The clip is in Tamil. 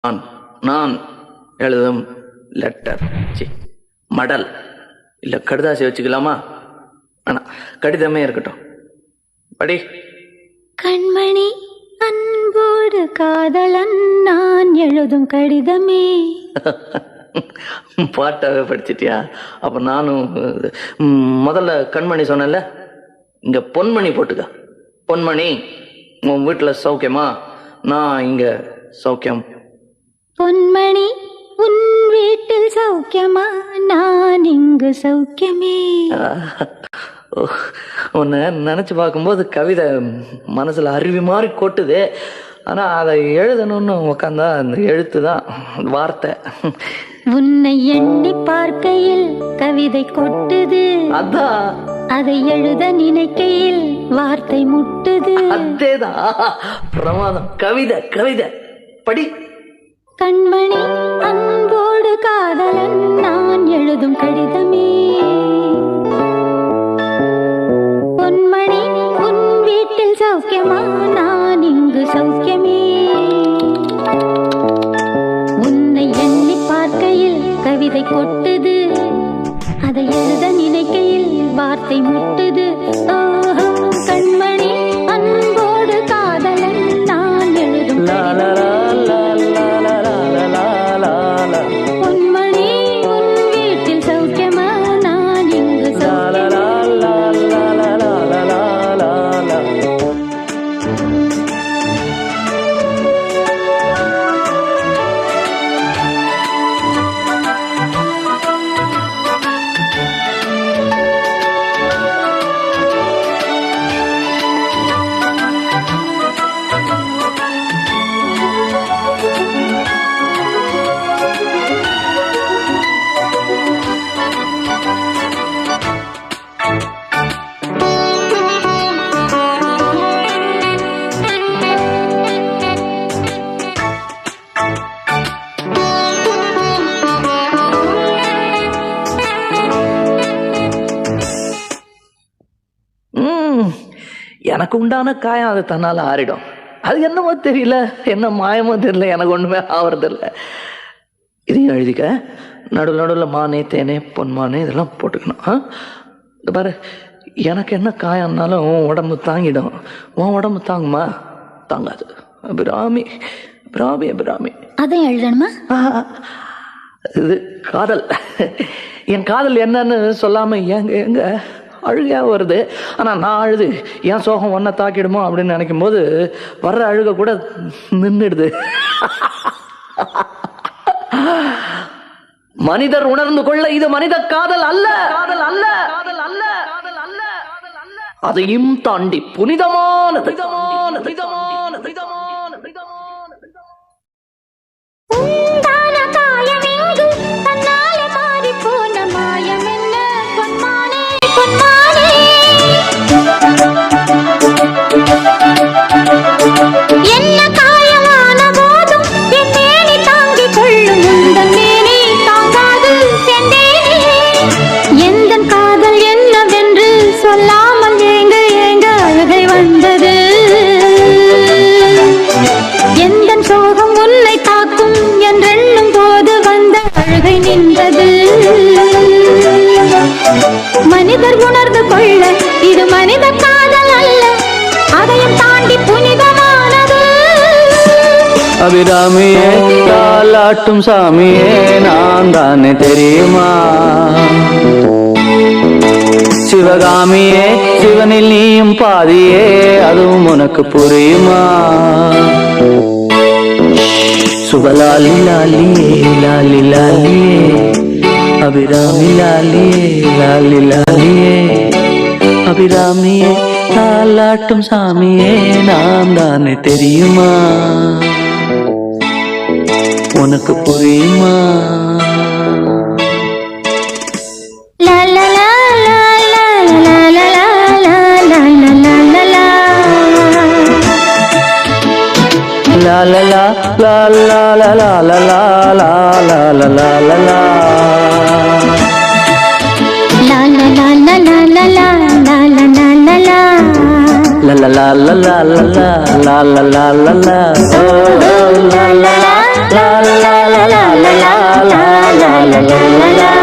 நான் நான் எழுதும் லெட்டர் மடல் இல்லை கடுதாசி வச்சுக்கலாமா? ஆனால் கடிதமே இருக்கட்டும். படி. கண்மணி அன்போடு காதலன் நான் எழுதும் கடிதமே. பாட்டாவே படிச்சிட்டியா? அப்போ நானும் முதல்ல கண்மணி சொன்னேன்ல, இங்கே பொன்மணி போட்டுக்க. பொன்மணி, உன் வீட்டில் சௌக்கியமா? நான் இங்கே சௌக்கியம். பொன்மணி, உன் வீட்டில் சௌக்கியமா? நான் இங்கு சௌக்கியமே. உன்னை நினச்சி பார்க்கும்போது கவிதை மனசில் அருவி மாதிரி கொட்டுது. ஆனால் அதை எழுதணும்னு உக்காந்தா அந்த எழுத்து தான் வார்த்தை. உன்னை எண்ணி பார்க்கையில் கவிதை கொட்டுது, அதான் அதை எழுத நினைக்கையில் வார்த்தை முட்டுது. அதேதான் பிரமாதம். கவிதை கவிதை படி. கண்மணி அன்போடு காதலன் நான் எழுதும் கடிதமே. பொன்மணி, உன் வீட்டில் சௌக்கியமா? நான் இங்கு சௌக்கியமே. உன்னை எண்ணி பார்க்கையில் கவிதை கொட்டுது, அதை எழுத நினைக்கையில் வார்த்தை முட்டுது. ஓஹோ, கண்மணி அன்போடு காதலன் நான் எழுதும் கடிதமே. பொன்மணி, உன் வீட்டில் சௌக்கியமா? நான் இங்கு சௌக்கியமே. எனக்கு உண்டான காயம் அது தன்னால் ஆறிடும். அது என்னமோ தெரியல, என்ன மாயமோ தெரியல, எனக்கு ஒன்றுமே ஆவறதில்லை. இதையும் எழுதிக்க. நடுவில் நடுவில் மானே தேனே பொன்மானே இதெல்லாம் போட்டுக்கணும். இந்த பாரு, எனக்கு என்ன காயம்னாலும் உன் உடம்பு தாங்கிடும். உன் உடம்பு தாங்குமா? தாங்காது. அபிராமி அபிராமி அபிராமி. அதை எழுதணுமா? இது காதல். என் காதல் என்னன்னு சொல்லாம எங்க எங்க அழுகையா வருது. ஆனால் நான் அழுது என் சோகம் ஒன்றை தாக்கிடுமோ அப்படின்னு நினைக்கும் போது வர்ற அழுக கூட நின்றுடுது. மனிதர் உணர்ந்து கொள்ள இது மனித காதல் அல்ல, காதல் அல்ல, காதல் அல்ல, காதல் அல்ல, அதையும் தாண்டி புனிதமானது. என்ன காயமான போதும் என் மேனி தாங்கிக் கொள்ளும், உந்தன் மேனி தாங்காது செந்தேனே. எந்தன் காதல் என்னவென்று சொல்லாமல் ஏங்க ஏங்க அழுகை வந்தது. எந்தன் சோகம் உன்னை தாக்கும் என்றெண்ணும் போது வந்த அழுகை நின்றது. மனிதர் உணர்ந்து கொள்ள இது மனித காதல் அல்ல, அதையும் தாண்டி புனிதமானது. அபிராமியே, தாலாட்டும் சாமியே, நான் தானே தெரியுமா? சிவகாமியே, சிவனில் நீயும் பாதியே, அதுவும் உனக்கு புரியுமா? சுபலாலி லாலியே லாலி லாலியே, அபிராமி லாலியே லாலி லாலியே. அபிராமியே, தாலாட்டும் சாமியே, நான் தானே தெரியுமா? உனக்கு புரியுமா? லா லா லா லா லா லா லா லா லா லா லா லா. La la la la la la la la la la la la la la la. La la la la la la la la la la la. La la la la la la la la la la la la. Oh la la la la. லா லா லா லா லா லா லா லா